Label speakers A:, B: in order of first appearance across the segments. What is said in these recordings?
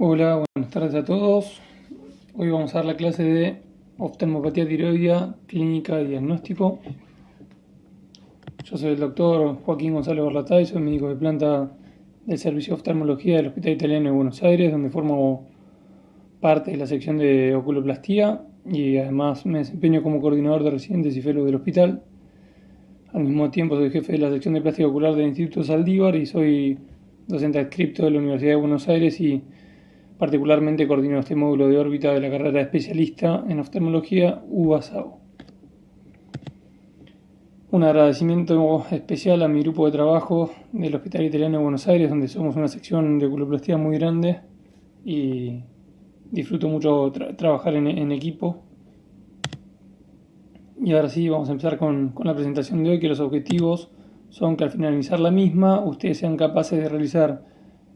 A: Hola, buenas tardes a todos. Hoy vamos a dar la clase de oftalmopatía tiroidea, clínica y diagnóstico. Yo soy el doctor Joaquín González Barlatay, soy médico de planta del Servicio de Oftalmología del Hospital Italiano de Buenos Aires, donde formo parte de la sección de oculoplastía y además me desempeño como coordinador de residentes y fellows del hospital. Al mismo tiempo soy jefe de la sección de plástica ocular del Instituto Saldívar y soy docente adscripto de la Universidad de Buenos Aires y particularmente coordino este módulo de órbita de la carrera de especialista en oftalmología UBA-SAO. Un agradecimiento especial a mi grupo de trabajo del Hospital Italiano de Buenos Aires, donde somos una sección de oculoplastía muy grande y disfruto mucho trabajar en equipo. Y ahora sí, vamos a empezar con la presentación de hoy, que los objetivos son que al finalizar la misma ustedes sean capaces de realizar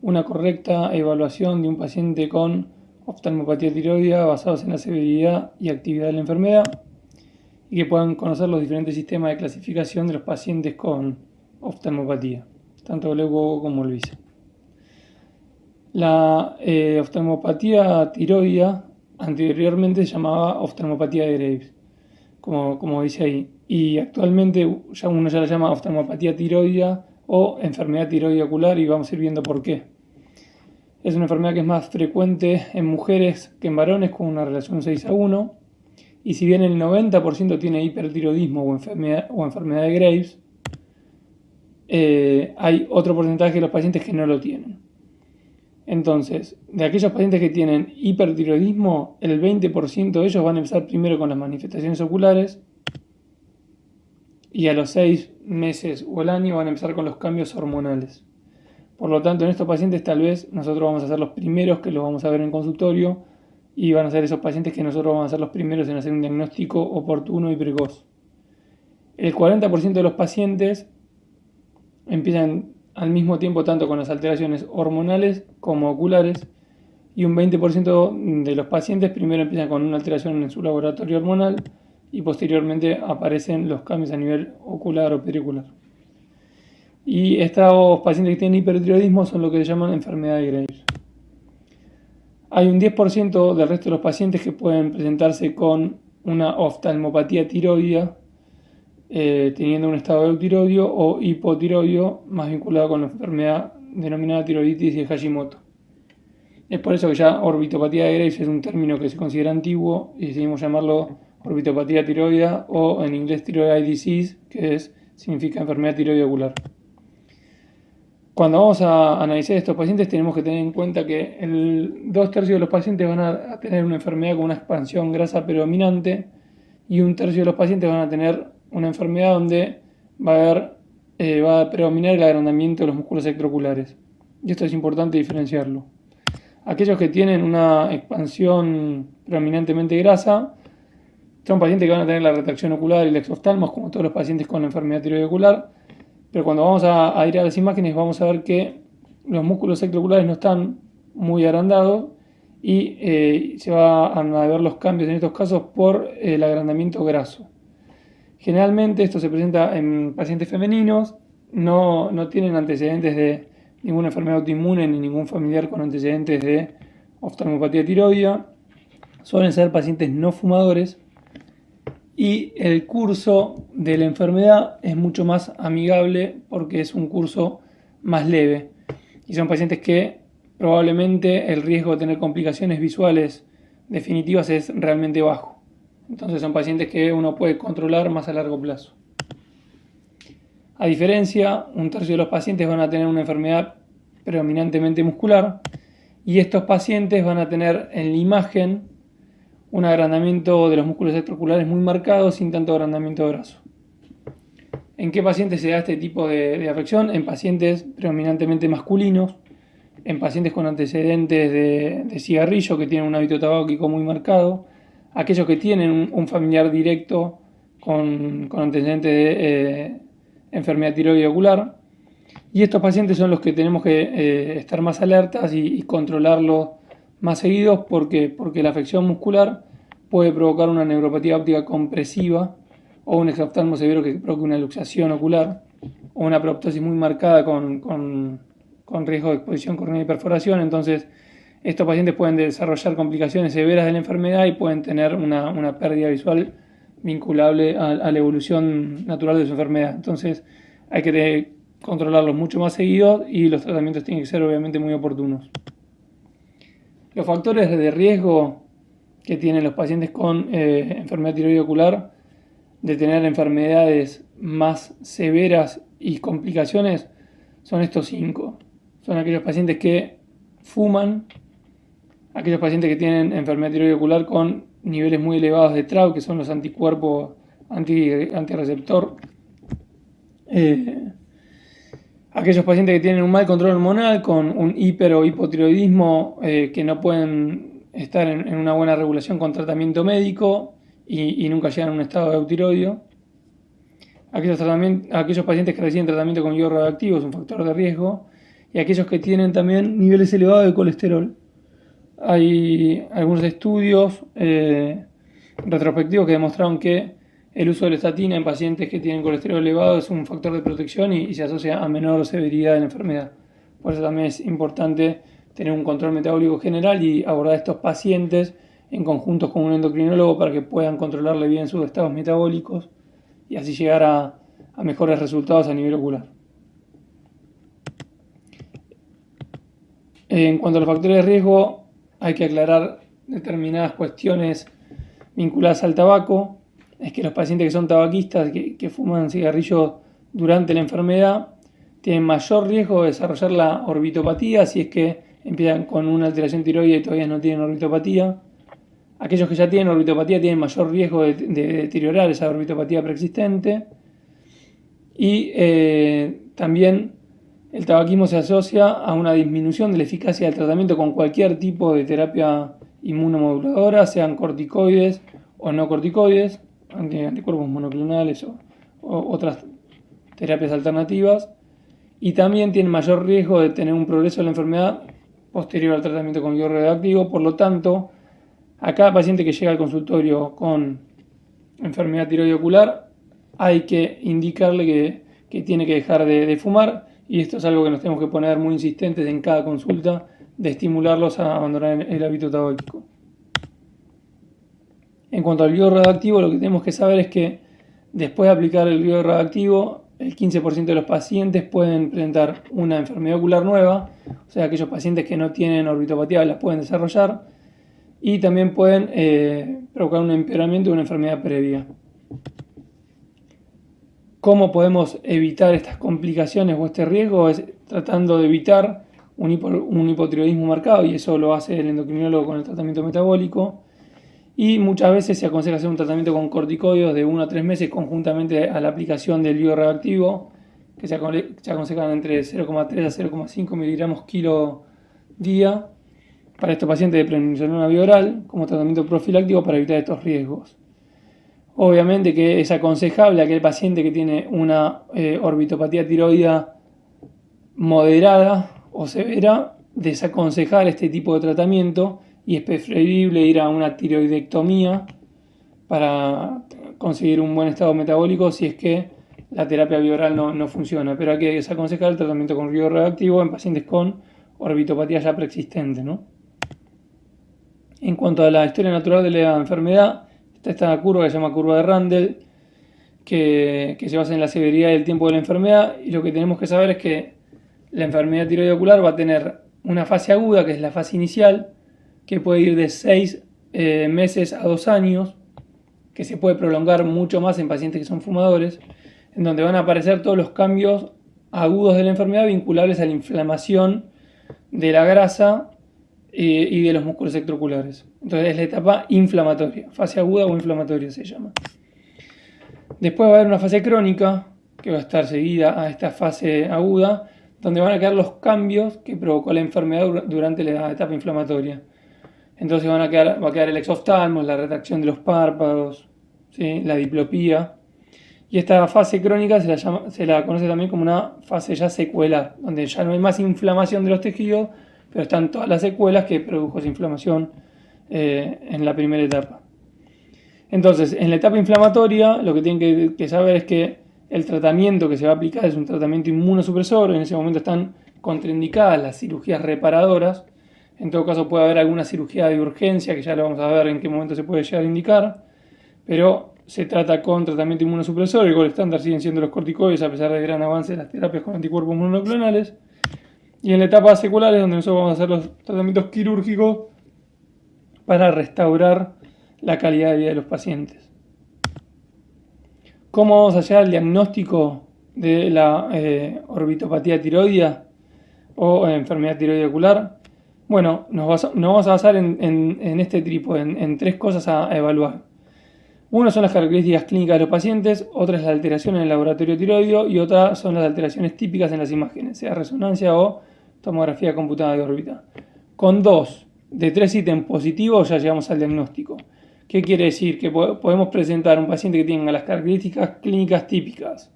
A: una correcta evaluación de un paciente con oftalmopatía tiroidea basados en la severidad y actividad de la enfermedad y que puedan conocer los diferentes sistemas de clasificación de los pacientes con oftalmopatía, tanto glauco como Luisa. La oftalmopatía tiroidea anteriormente se llamaba oftalmopatía de Graves, como dice ahí, y actualmente uno ya la llama oftalmopatía tiroidea o enfermedad tiroidea ocular y vamos a ir viendo por qué. Es una enfermedad que es más frecuente en mujeres que en varones con una relación 6:1. Y si bien el 90% tiene hipertiroidismo o enfermedad de Graves, hay otro porcentaje de los pacientes que no lo tienen. Entonces, de aquellos pacientes que tienen hipertiroidismo, el 20% de ellos van a empezar primero con las manifestaciones oculares y a los 6 meses o el año van a empezar con los cambios hormonales. Por lo tanto, en estos pacientes tal vez nosotros vamos a ser los primeros que los vamos a ver en consultorio y van a ser esos pacientes que nosotros vamos a ser los primeros en hacer un diagnóstico oportuno y precoz. El 40% de los pacientes empiezan al mismo tiempo tanto con las alteraciones hormonales como oculares y un 20% de los pacientes primero empiezan con una alteración en su laboratorio hormonal y posteriormente aparecen los cambios a nivel ocular o pericular. Y estos pacientes que tienen hipertiroidismo son lo que se llaman enfermedad de Graves. Hay un 10% del resto de los pacientes que pueden presentarse con una oftalmopatía tiroidea, teniendo un estado de eutiroidio o hipotiroidio más vinculado con la enfermedad denominada tiroiditis de Hashimoto. Es por eso que ya orbitopatía de Graves es un término que se considera antiguo y decidimos llamarlo orbitopatía tiroidea o en inglés thyroid eye disease, que significa enfermedad tiroidea ocular. Cuando vamos a analizar estos pacientes tenemos que tener en cuenta que 2/3 de los pacientes van a tener una enfermedad con una expansión grasa predominante y 1/3 de los pacientes van a tener una enfermedad donde va a predominar el agrandamiento de los músculos extraoculares. Y esto es importante diferenciarlo. Aquellos que tienen una expansión predominantemente grasa son pacientes que van a tener la retracción ocular y el exoftalmos, como todos los pacientes con la enfermedad tiroidea ocular. Pero cuando vamos a ir a las imágenes vamos a ver que los músculos extraoculares no están muy agrandados y se van a ver los cambios en estos casos por el agrandamiento graso. Generalmente esto se presenta en pacientes femeninos, no tienen antecedentes de ninguna enfermedad autoinmune ni ningún familiar con antecedentes de oftalmopatía tiroidea, suelen ser pacientes no fumadores. Y el curso de la enfermedad es mucho más amigable porque es un curso más leve. Y son pacientes que probablemente el riesgo de tener complicaciones visuales definitivas es realmente bajo. Entonces son pacientes que uno puede controlar más a largo plazo. A diferencia, 1/3 de los pacientes van a tener una enfermedad predominantemente muscular y estos pacientes van a tener en la imagen un agrandamiento de los músculos extraoculares muy marcado sin tanto agrandamiento graso. ¿En qué pacientes se da este tipo de afección? En pacientes predominantemente masculinos, en pacientes con antecedentes de cigarrillo que tienen un hábito tabáquico muy marcado, aquellos que tienen un familiar directo con antecedentes de enfermedad tiroidea ocular. Y estos pacientes son los que tenemos que estar más alertas y controlarlos más seguidos porque la afección muscular puede provocar una neuropatía óptica compresiva o un exoftalmo severo que provoque una luxación ocular o una proptosis muy marcada con riesgo de exposición corneal y perforación. Entonces estos pacientes pueden desarrollar complicaciones severas de la enfermedad y pueden tener una pérdida visual vinculable a la evolución natural de su enfermedad. Entonces hay que controlarlos mucho más seguido y los tratamientos tienen que ser obviamente muy oportunos. Los factores de riesgo que tienen los pacientes con enfermedad tiroide ocular de tener enfermedades más severas y complicaciones son estos 5. Son aquellos pacientes que fuman, aquellos pacientes que tienen enfermedad tiroide ocular con niveles muy elevados de TRAU, que son los anticuerpos antirreceptor, aquellos pacientes que tienen un mal control hormonal con un hiper o hipotiroidismo que no pueden estar en una buena regulación con tratamiento médico y nunca llegan a un estado de eutiroidio. Aquellos pacientes que reciben tratamiento con iodo radioactivo es un factor de riesgo, y aquellos que tienen también niveles elevados de colesterol. Hay algunos estudios retrospectivos que demostraron que el uso de la estatina en pacientes que tienen colesterol elevado es un factor de protección y se asocia a menor severidad de la enfermedad. Por eso también es importante tener un control metabólico general y abordar a estos pacientes en conjunto con un endocrinólogo para que puedan controlarle bien sus estados metabólicos y así llegar a mejores resultados a nivel ocular. En cuanto a los factores de riesgo, hay que aclarar determinadas cuestiones vinculadas al tabaco. Es que los pacientes que son tabaquistas, que fuman cigarrillos durante la enfermedad, tienen mayor riesgo de desarrollar la orbitopatía si es que empiezan con una alteración tiroidea y todavía no tienen orbitopatía. Aquellos que ya tienen orbitopatía tienen mayor riesgo de deteriorar esa orbitopatía preexistente. Y también el tabaquismo se asocia a una disminución de la eficacia del tratamiento con cualquier tipo de terapia inmunomoduladora, sean corticoides o no corticoides, anticuerpos monoclonales o otras terapias alternativas, y también tiene mayor riesgo de tener un progreso de la enfermedad posterior al tratamiento con iodo radioactivo. Por lo tanto, a cada paciente que llega al consultorio con enfermedad tiroide ocular hay que indicarle que tiene que dejar de fumar, y esto es algo que nos tenemos que poner muy insistentes en cada consulta, de estimularlos a abandonar el hábito tabáquico. En cuanto al iodo radioactivo, lo que tenemos que saber es que después de aplicar el iodo radioactivo, el 15% de los pacientes pueden presentar una enfermedad ocular nueva, o sea, aquellos pacientes que no tienen orbitopatía la pueden desarrollar, y también pueden provocar un empeoramiento de una enfermedad previa. ¿Cómo podemos evitar estas complicaciones o este riesgo? Es tratando de evitar un hipotiroidismo marcado, y eso lo hace el endocrinólogo con el tratamiento metabólico. Y muchas veces se aconseja hacer un tratamiento con corticoides de 1 a 3 meses conjuntamente a la aplicación del iodo radioactivo, que se aconsejan entre 0,3 a 0,5 miligramos kilo día para estos pacientes de prednisolona bioral como tratamiento profiláctico para evitar estos riesgos. Obviamente que es aconsejable a aquel paciente que tiene una orbitopatía tiroidea moderada o severa desaconsejar este tipo de tratamiento, y es preferible ir a una tiroidectomía para conseguir un buen estado metabólico si es que la terapia bioral no funciona. Pero hay que desaconsejar el tratamiento con iodo radioactivo en pacientes con orbitopatía ya preexistente, ¿no? En cuanto a la historia natural de la enfermedad, está esta curva que se llama curva de Randle, que se basa en la severidad y el tiempo de la enfermedad, y lo que tenemos que saber es que la enfermedad tiroide ocular va a tener una fase aguda, que es la fase inicial, que puede ir de 6 meses a 2 años, que se puede prolongar mucho más en pacientes que son fumadores, en donde van a aparecer todos los cambios agudos de la enfermedad vinculables a la inflamación de la grasa y de los músculos extraoculares. Entonces es la etapa inflamatoria, fase aguda o inflamatoria se llama. Después va a haber una fase crónica, que va a estar seguida a esta fase aguda, donde van a quedar los cambios que provocó la enfermedad durante la etapa inflamatoria. Entonces va a quedar el exoftalmos, la retracción de los párpados, ¿sí?, la diplopía. Y esta fase crónica se la conoce también como una fase ya secuelar, donde ya no hay más inflamación de los tejidos, pero están todas las secuelas que produjo esa inflamación en la primera etapa. Entonces, en la etapa inflamatoria, lo que tienen que saber es que el tratamiento que se va a aplicar es un tratamiento inmunosupresor. En ese momento están contraindicadas las cirugías reparadoras. En todo caso puede haber alguna cirugía de urgencia, que ya lo vamos a ver en qué momento se puede llegar a indicar, pero se trata con tratamiento inmunosupresor. El gol estándar siguen siendo los corticoides a pesar del gran avance de las terapias con anticuerpos monoclonales. Y en la etapa secular es donde nosotros vamos a hacer los tratamientos quirúrgicos para restaurar la calidad de vida de los pacientes. ¿Cómo vamos a llegar al diagnóstico de la orbitopatía tiroidea o enfermedad tiroidea ocular? Bueno, nos vamos a basar en este trípode, en tres cosas a evaluar. Una son las características clínicas de los pacientes, otra es la alteración en el laboratorio tiroideo y otra son las alteraciones típicas en las imágenes, sea resonancia o tomografía computada de órbita. Con 2 de 3 ítems positivos ya llegamos al diagnóstico. ¿Qué quiere decir? Que podemos presentar un paciente que tenga las características clínicas típicas,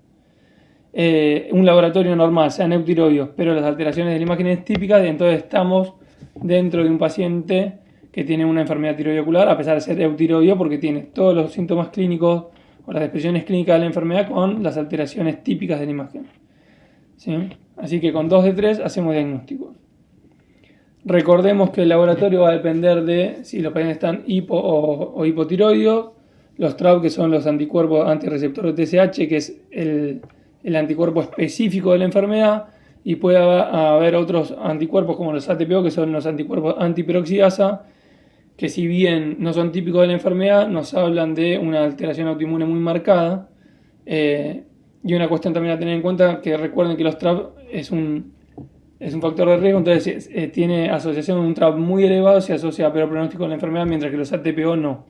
A: un laboratorio normal, sea neutiroideo, pero las alteraciones de la imagen es típicas, y entonces estamos dentro de un paciente que tiene una enfermedad tiroidea ocular, a pesar de ser eutiroideo, porque tiene todos los síntomas clínicos o las expresiones clínicas de la enfermedad con las alteraciones típicas de la imagen. ¿Sí? Así que con 2 de 3 hacemos diagnóstico. Recordemos que el laboratorio va a depender de si los pacientes están hipo o hipotiroideos, los TRAb, que son los anticuerpos antirreceptor de TSH, que es el anticuerpo específico de la enfermedad, y puede haber otros anticuerpos como los ATPO, que son los anticuerpos antiperoxidasa, que si bien no son típicos de la enfermedad, nos hablan de una alteración autoinmune muy marcada. Y una cuestión también a tener en cuenta, que recuerden que los TRAb es un factor de riesgo, entonces tiene asociación con un TRAb muy elevado, se asocia a peor pronóstico de la enfermedad, mientras que los ATPO no.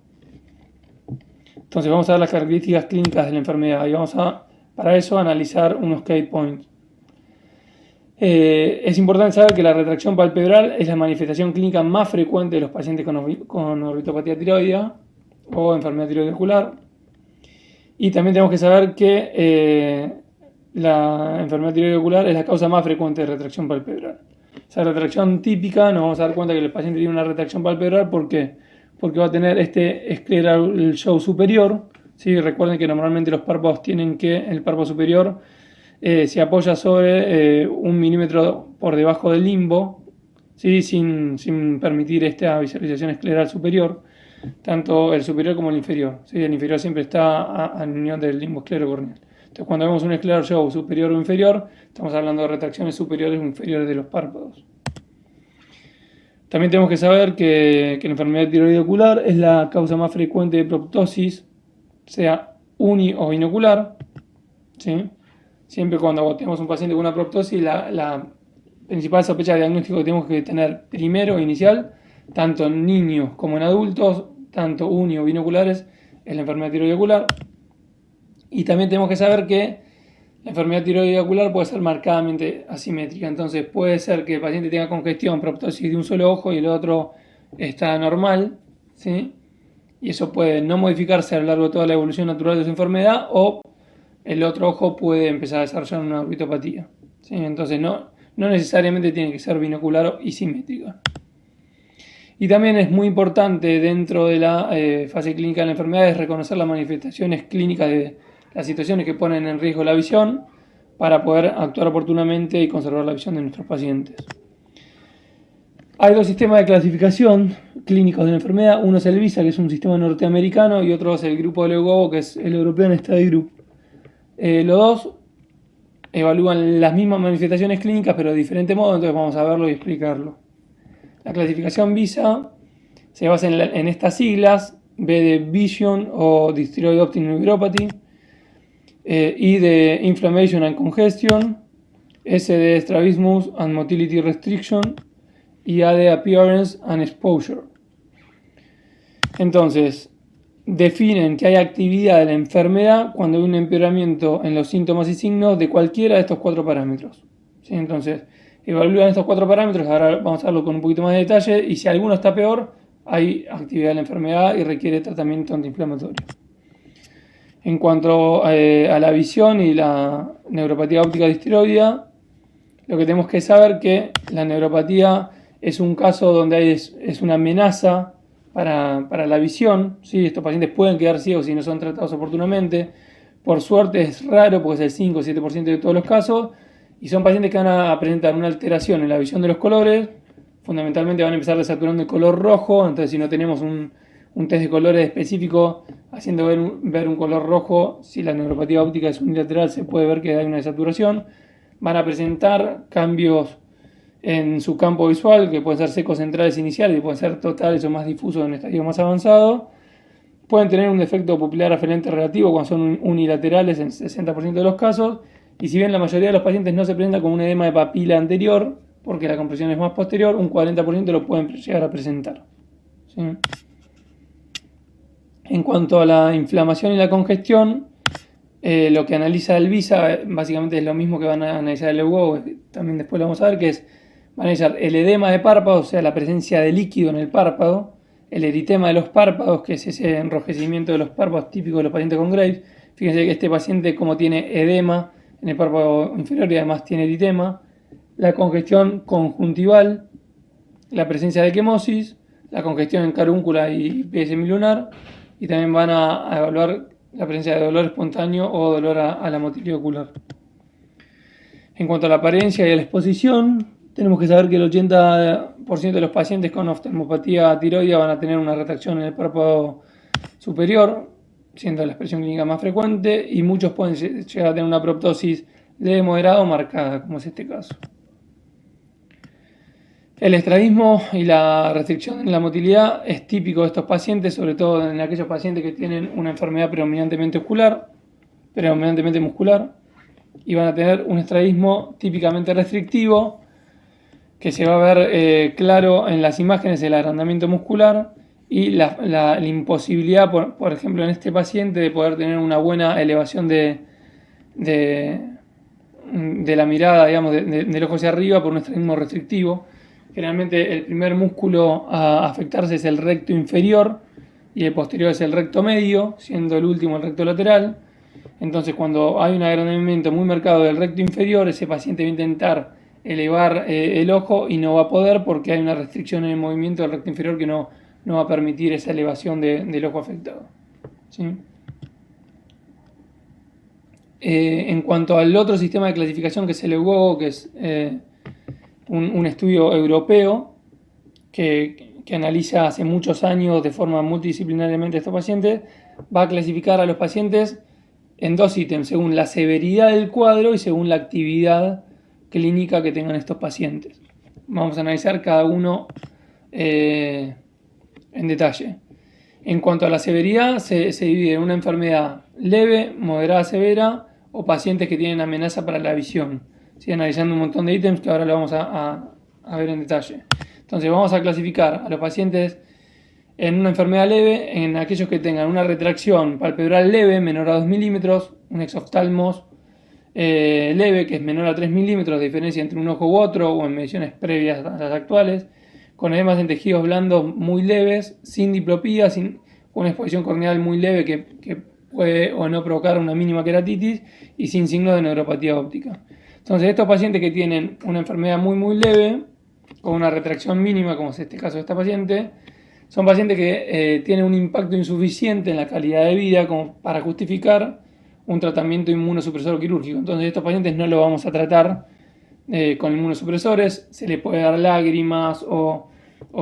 A: Entonces vamos a ver las características clínicas de la enfermedad y vamos a, para eso, analizar unos key points. Es importante saber que la retracción palpebral es la manifestación clínica más frecuente de los pacientes con orbitopatía tiroidea o enfermedad tiroidea ocular. Y también tenemos que saber que la enfermedad tiroidea ocular es la causa más frecuente de retracción palpebral. Esa retracción típica, nos vamos a dar cuenta que el paciente tiene una retracción palpebral. ¿Por qué? Porque va a tener este scleral show superior. ¿Sí? Recuerden que normalmente los párpados tienen que, el párpado superior se apoya sobre 1 milímetro por debajo del limbo, ¿sí? sin permitir esta visualización escleral superior, tanto el superior como el inferior. ¿Sí? El inferior siempre está a nivel del limbo esclerocorneal. Entonces, cuando vemos un scleral show superior o inferior, estamos hablando de retracciones superiores o inferiores de los párpados. También tenemos que saber que la enfermedad tiroidea ocular es la causa más frecuente de proptosis, sea uni o binocular. ¿Sí? Siempre cuando tenemos un paciente con una proptosis, la principal sospecha de diagnóstico que tenemos que tener primero, inicial, tanto en niños como en adultos, tanto uni o binoculares, es la enfermedad tiroidea ocular. Y también tenemos que saber que la enfermedad tiroidea ocular puede ser marcadamente asimétrica. Entonces puede ser que el paciente tenga congestión, proptosis de un solo ojo y el otro está normal, ¿sí? Y eso puede no modificarse a lo largo de toda la evolución natural de su enfermedad, o el otro ojo puede empezar a desarrollar una orbitopatía. ¿Sí? Entonces no necesariamente tiene que ser binocular y simétrica. Y también es muy importante dentro de la fase clínica de la enfermedad es reconocer las manifestaciones clínicas de las situaciones que ponen en riesgo la visión para poder actuar oportunamente y conservar la visión de nuestros pacientes. Hay 2 sistemas de clasificación clínicos de la enfermedad. Uno es el VISA, que es un sistema norteamericano, y otro es el grupo de Legovo, que es el European Study Group. Los dos evalúan las mismas manifestaciones clínicas, pero de diferente modo, entonces vamos a verlo y explicarlo. La clasificación VISA se basa en estas siglas: V de Vision o Thyroid Optic Neuropathy, I de Inflammation and Congestion, S de Strabismus and Motility Restriction y A de Appearance and Exposure. Entonces, definen que hay actividad de la enfermedad cuando hay un empeoramiento en los síntomas y signos de cualquiera de estos 4 parámetros. ¿Sí? Entonces, evalúan estos 4 parámetros, ahora vamos a verlo con un poquito más de detalle, y si alguno está peor, hay actividad de la enfermedad y requiere tratamiento antiinflamatorio. En cuanto a la visión y la neuropatía óptica distiroidea, lo que tenemos que saber es que la neuropatía es un caso donde es una amenaza para la visión. ¿Sí? Estos pacientes pueden quedar ciegos si no son tratados oportunamente. Por suerte es raro, porque es el 5 o 7% de todos los casos, y son pacientes que van a presentar una alteración en la visión de los colores, fundamentalmente van a empezar desaturando el color rojo. Entonces, si no tenemos un test de colores específico haciendo ver un color rojo, si la neuropatía óptica es unilateral, se puede ver que hay una desaturación. Van a presentar cambios en su campo visual, que pueden ser secos centrales iniciales y pueden ser totales o más difusos en estadios más avanzados. Pueden tener un defecto pupilar aferente relativo cuando son unilaterales en 60% de los casos. Y si bien la mayoría de los pacientes no se presenta con un edema de papila anterior, porque la compresión es más posterior, un 40% lo pueden llegar a presentar. ¿Sí? En cuanto a la inflamación y la congestión, lo que analiza el VISA básicamente es lo mismo que van a analizar el EUGO, también después lo vamos a ver, que es, van a analizar el edema de párpado, o sea, la presencia de líquido en el párpado, el eritema de los párpados, que es ese enrojecimiento de los párpados típico de los pacientes con Graves. Fíjense que este paciente, como tiene edema en el párpado inferior y además tiene eritema, la congestión conjuntival, la presencia de equimosis, la congestión en carúncula y pie semilunar, y también van a evaluar la presencia de dolor espontáneo o dolor a la motilidad ocular. En cuanto a la apariencia y a la exposición, tenemos que saber que el 80% de los pacientes con oftalmopatía tiroidea van a tener una retracción en el párpado superior, siendo la expresión clínica más frecuente, y muchos pueden llegar a tener una proptosis leve, moderada o marcada, como es este caso. El estrabismo y la restricción en la motilidad es típico de estos pacientes, sobre todo en aquellos pacientes que tienen una enfermedad predominantemente muscular, y van a tener un estrabismo típicamente restrictivo, que se va a ver claro en las imágenes del agrandamiento muscular y la imposibilidad, por ejemplo, en este paciente de poder tener una buena elevación de la mirada, digamos, del ojo hacia arriba por un estrabismo restrictivo. Generalmente el primer músculo a afectarse es el recto inferior y el posterior es el recto medio, siendo el último el recto lateral. Entonces, cuando hay un agrandamiento muy marcado del recto inferior, ese paciente va a intentar elevar el ojo y no va a poder porque hay una restricción en el movimiento del recto inferior que no va a permitir esa elevación del ojo afectado. ¿Sí? En cuanto al otro sistema de clasificación que es el EUGO, que es un estudio europeo que analiza hace muchos años de forma multidisciplinariamente a estos pacientes, va a clasificar a los pacientes en dos ítems, según la severidad del cuadro y según la actividad clínica que tengan estos pacientes. Vamos a analizar cada uno en detalle. En cuanto a la severidad, se divide en una enfermedad leve, moderada, severa o pacientes que tienen amenaza para la visión. ¿Sí? Analizando un montón de ítems que ahora lo vamos a ver en detalle. Entonces vamos a clasificar a los pacientes en una enfermedad leve, en aquellos que tengan una retracción palpebral leve, menor a 2 milímetros, un exoftalmos leve, que es menor a 3 milímetros de diferencia entre un ojo u otro, o en mediciones previas a las actuales, con edemas en tejidos blandos muy leves, sin diplopía, sin una exposición corneal muy leve que puede o no provocar una mínima queratitis y sin signos de neuropatía óptica. Entonces, estos pacientes que tienen una enfermedad muy leve, con una retracción mínima, como es este caso de esta paciente, son pacientes que tienen un impacto insuficiente en la calidad de vida como para justificar un tratamiento inmunosupresor quirúrgico. Entonces, estos pacientes no los vamos a tratar con inmunosupresores, se le puede dar lágrimas o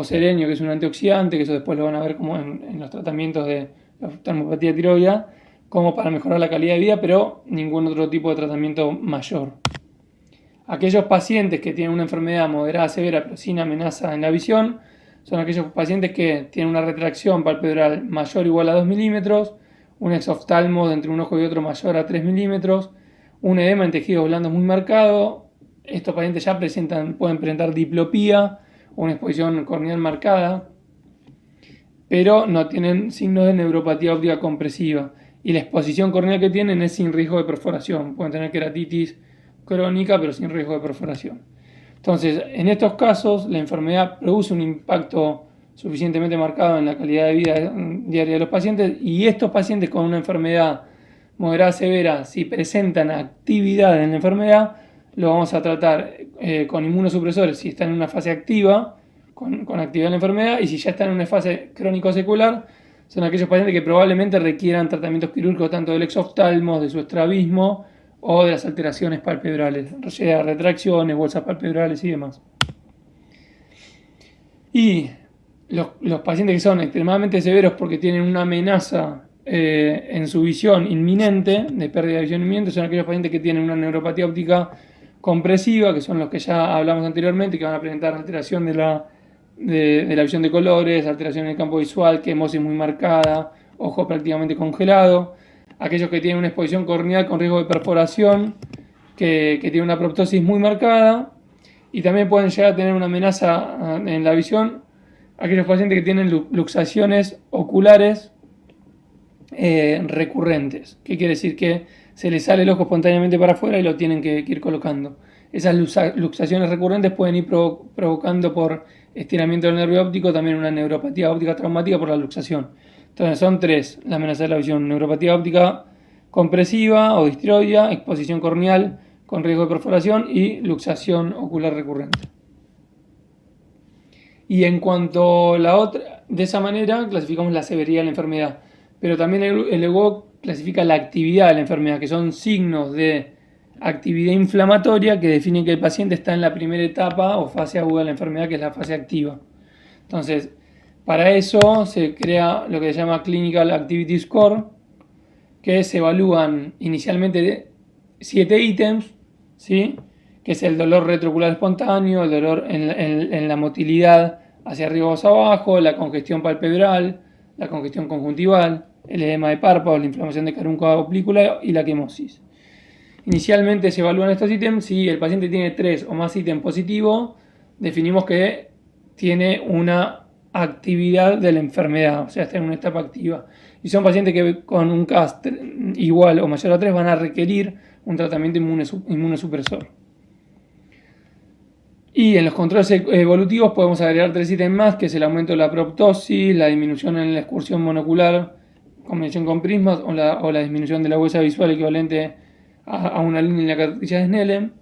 A: selenio, que es un antioxidante, que eso después lo van a ver como en los tratamientos de la oftalmopatía tiroidea, como para mejorar la calidad de vida, pero ningún otro tipo de tratamiento mayor. Aquellos pacientes que tienen una enfermedad moderada severa pero sin amenaza en la visión son aquellos pacientes que tienen una retracción palpebral mayor o igual a 2 milímetros, un exoftalmo entre un ojo y otro mayor a 3 milímetros, un edema en tejidos blandos muy marcado. Estos pacientes ya pueden presentar diplopía o una exposición corneal marcada, pero no tienen signos de neuropatía óptica compresiva. Y la exposición corneal que tienen es sin riesgo de perforación. Pueden tener queratitis crónica, pero sin riesgo de perforación. Entonces, en estos casos, la enfermedad produce un impacto suficientemente marcado en la calidad de vida diaria de los pacientes, y estos pacientes con una enfermedad moderada severa, si presentan actividad en la enfermedad, lo vamos a tratar con inmunosupresores si están en una fase activa, con actividad en la enfermedad, y si ya están en una fase crónico-secular, son aquellos pacientes que probablemente requieran tratamientos quirúrgicos tanto del exoftalmos, de su estrabismo o de las alteraciones palpebrales, retracciones, bolsas palpebrales y demás. Y los pacientes que son extremadamente severos porque tienen una amenaza en su visión inminente, de pérdida de visión inminente, son aquellos pacientes que tienen una neuropatía óptica compresiva, que son los que ya hablamos anteriormente, que van a presentar alteración de la visión de colores, alteración en el campo visual, quemosis muy marcada, ojo prácticamente congelado. Aquellos que tienen una exposición corneal con riesgo de perforación, que tienen una proptosis muy marcada, y también pueden llegar a tener una amenaza en la visión aquellos pacientes que tienen luxaciones oculares recurrentes. ¿Qué quiere decir? Que se les sale el ojo espontáneamente para afuera y lo tienen que ir colocando. Esas luxaciones recurrentes pueden ir provocando por estiramiento del nervio óptico también una neuropatía óptica traumática por la luxación. Entonces son tres las amenazas de la visión: neuropatía óptica compresiva o distroidea, exposición corneal con riesgo de perforación y luxación ocular recurrente. Y en cuanto a la otra, de esa manera clasificamos la severidad de la enfermedad. Pero también el EWOC clasifica la actividad de la enfermedad, que son signos de actividad inflamatoria que definen que el paciente está en la primera etapa o fase aguda de la enfermedad, que es la fase activa. Entonces, para eso se crea lo que se llama Clinical Activity Score, que se evalúan inicialmente 7 ítems, ¿sí? Que es el dolor retroocular espontáneo, el dolor en la motilidad hacia arriba o hacia abajo, la congestión palpebral, la congestión conjuntival, el edema de párpados, la inflamación de carúncula oblícula y la quemosis. Inicialmente se evalúan estos ítems. Si el paciente tiene 3 o más ítems positivos, definimos que tiene una actividad de la enfermedad, o sea, está en una etapa activa. Y son pacientes que con un CAS igual o mayor a 3 van a requerir un tratamiento inmunosupresor. Y en los controles evolutivos podemos agregar 3 ítems más, que es el aumento de la proptosis, la disminución en la excursión monocular, combinación con prismas, o la disminución de la huella visual equivalente a una línea en la cartilla de Snellen.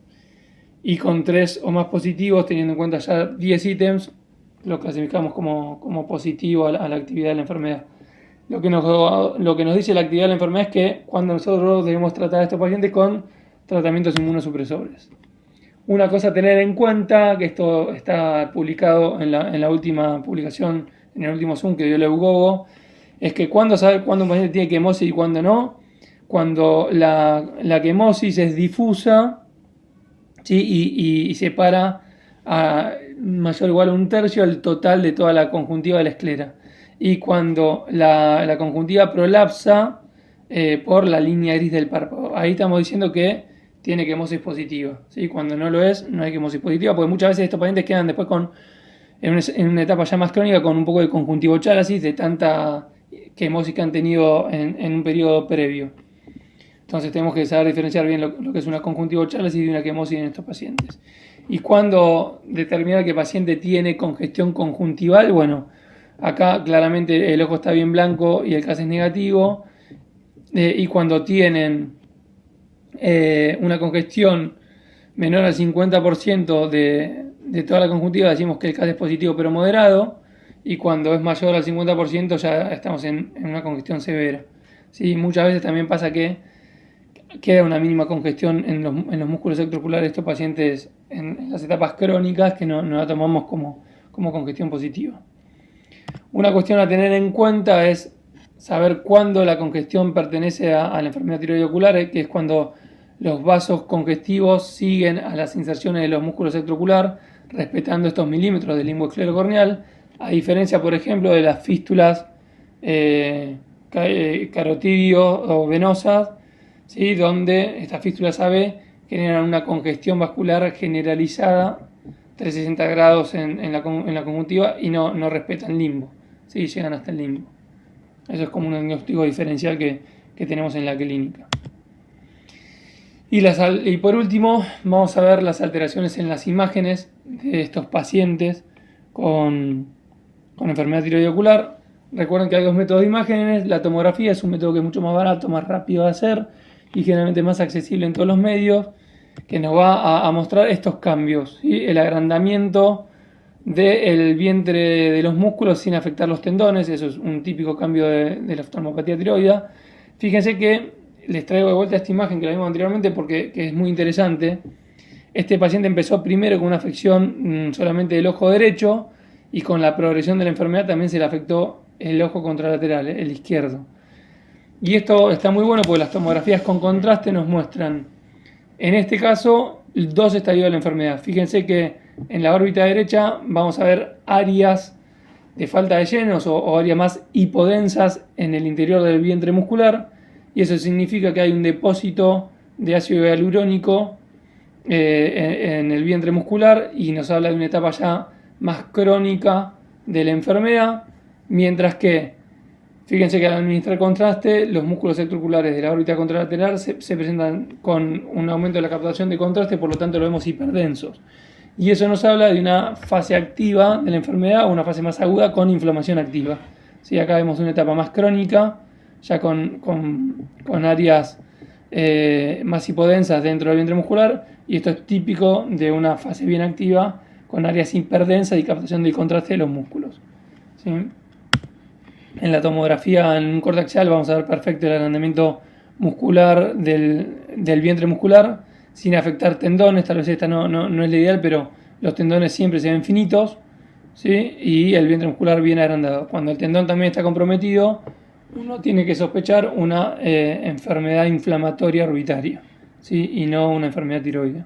A: Y con 3 o más positivos, teniendo en cuenta ya 10 ítems, lo clasificamos como positivo a la actividad de la enfermedad. Lo que nos dice la actividad de la enfermedad es que cuando nosotros debemos tratar a estos pacientes con tratamientos inmunosupresores. Una cosa a tener en cuenta, que esto está publicado en la última publicación, en el último Zoom que dio Leugogo, es que saber cuándo un paciente tiene quemosis y cuándo no. Cuando la quemosis es difusa, ¿sí? y separa a mayor o igual a 1/3 el total de toda la conjuntiva de la esclera. Y cuando la conjuntiva prolapsa por la línea gris del párpado, ahí estamos diciendo que tiene quemosis positiva, ¿sí? Cuando no lo es, no hay quemosis positiva, porque muchas veces estos pacientes quedan después en una etapa ya más crónica con un poco de conjuntivochalasis de tanta quemosis que han tenido en un periodo previo. Entonces tenemos que saber diferenciar bien lo que es una conjuntivochalasis de una quemosis en estos pacientes. Y cuando determinar que el paciente tiene congestión conjuntival, bueno, acá claramente el ojo está bien blanco y el CAS es negativo. Y cuando tienen una congestión menor al 50% de toda la conjuntiva, decimos que el CAS es positivo pero moderado. Y cuando es mayor al 50% ya estamos en una congestión severa. ¿Sí? Muchas veces también pasa que queda una mínima congestión en los músculos extraoculares de estos pacientes en las etapas crónicas, que no la tomamos como congestión positiva. Una cuestión a tener en cuenta es saber cuándo la congestión pertenece a la enfermedad tiroidea ocular, que es cuando los vasos congestivos siguen a las inserciones de los músculos extraocular, respetando estos milímetros del limbo esclerocorneal, a diferencia, por ejemplo, de las fístulas carotidio o venosas, ¿sí? Donde estas fístulas AB generan una congestión vascular generalizada 360 grados en la conjuntiva y no respetan limbo, ¿sí? Llegan hasta el limbo. Eso es como un diagnóstico diferencial que tenemos en la clínica. Y por último, vamos a ver las alteraciones en las imágenes de estos pacientes con enfermedad tiroidea ocular. Recuerden que hay 2 métodos de imágenes. La tomografía es un método que es mucho más barato, más rápido de hacer y generalmente más accesible en todos los medios, que nos va a mostrar estos cambios, ¿sí? El agrandamiento del vientre de los músculos sin afectar los tendones. Eso es un típico cambio de la oftalmopatía tiroidea. Fíjense que les traigo de vuelta esta imagen que la vimos anteriormente porque es muy interesante. Este paciente empezó primero con una afección solamente del ojo derecho y con la progresión de la enfermedad también se le afectó el ojo contralateral, el izquierdo. Y esto está muy bueno porque las tomografías con contraste nos muestran, en este caso, 2 estadios de la enfermedad. Fíjense que en la órbita derecha vamos a ver áreas de falta de llenos o áreas más hipodensas en el interior del vientre muscular, y eso significa que hay un depósito de ácido hialurónico en el vientre muscular y nos habla de una etapa ya más crónica de la enfermedad, mientras que, fíjense que al administrar contraste, los músculos extraoculares de la órbita contralateral se presentan con un aumento de la captación de contraste, por lo tanto lo vemos hiperdensos. Y eso nos habla de una fase activa de la enfermedad o una fase más aguda con inflamación activa. ¿Sí? Acá vemos una etapa más crónica, ya con áreas más hipodensas dentro del vientre muscular, y esto es típico de una fase bien activa con áreas hiperdensas y captación del contraste de los músculos. ¿Sí? En la tomografía en un corte axial vamos a ver perfecto el agrandamiento muscular del vientre muscular sin afectar tendones. Tal vez esta no es la ideal, pero los tendones siempre se ven finitos, ¿sí? Y el vientre muscular bien agrandado. Cuando el tendón también está comprometido, uno tiene que sospechar una enfermedad inflamatoria orbitaria, ¿sí? Y no una enfermedad tiroidea.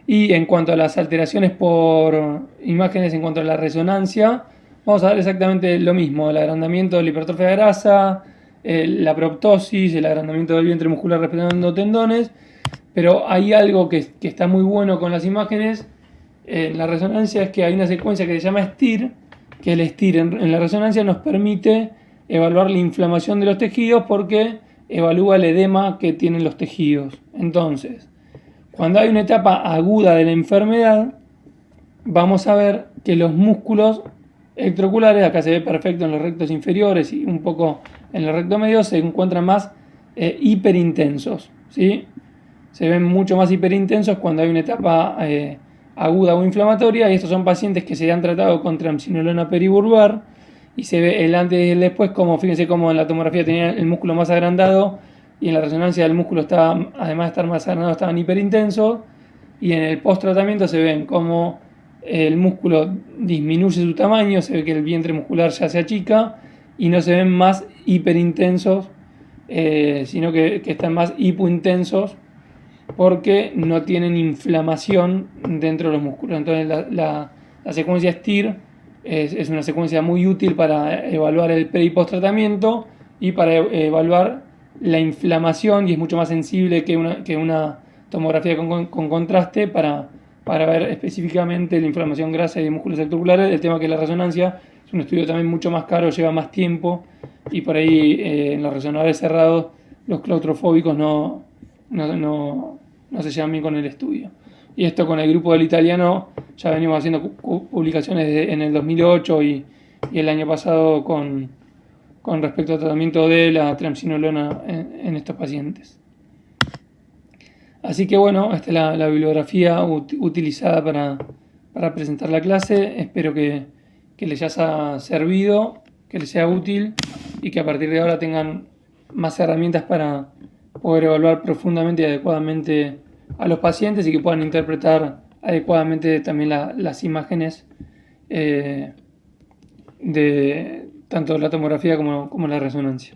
A: Y en cuanto a las alteraciones por imágenes, en cuanto a la resonancia, vamos a ver exactamente lo mismo: el agrandamiento de la hipertrofia de grasa, la proptosis, el agrandamiento del vientre muscular respetando tendones. Pero hay algo que está muy bueno con las imágenes en la resonancia, es que hay una secuencia que se llama STIR, que el STIR en la resonancia nos permite evaluar la inflamación de los tejidos porque evalúa el edema que tienen los tejidos. Entonces, cuando hay una etapa aguda de la enfermedad, vamos a ver que los músculos extraoculares, acá se ve perfecto en los rectos inferiores y un poco en el recto medio, se encuentran más hiperintensos, ¿sí? Se ven mucho más hiperintensos cuando hay una etapa aguda o inflamatoria, y estos son pacientes que se han tratado con triamcinolona peribulbar, y se ve el antes y el después, como fíjense cómo en la tomografía tenía el músculo más agrandado y en la resonancia el músculo estaba, además de estar más agrandado, estaban hiperintensos, y en el post tratamiento se ven como el músculo disminuye su tamaño, se ve que el vientre muscular ya se achica y no se ven más hiperintensos, sino que están más hipointensos porque no tienen inflamación dentro de los músculos. Entonces la secuencia STIR es una secuencia muy útil para evaluar el pre y post tratamiento y para evaluar la inflamación, y es mucho más sensible que una tomografía con contraste para ver específicamente la inflamación grasa y de músculos extraoculares. El tema que la resonancia es un estudio también mucho más caro, lleva más tiempo, y por ahí en los resonadores cerrados los claustrofóbicos no se llevan bien con el estudio. Y esto con el grupo del italiano ya venimos haciendo publicaciones en el 2008 y el año pasado con respecto al tratamiento de la triamcinolona en estos pacientes. Así que bueno, esta es la bibliografía utilizada para presentar la clase. Espero que les haya servido, que les sea útil y que a partir de ahora tengan más herramientas para poder evaluar profundamente y adecuadamente a los pacientes, y que puedan interpretar adecuadamente también las imágenes de tanto la tomografía como la resonancia.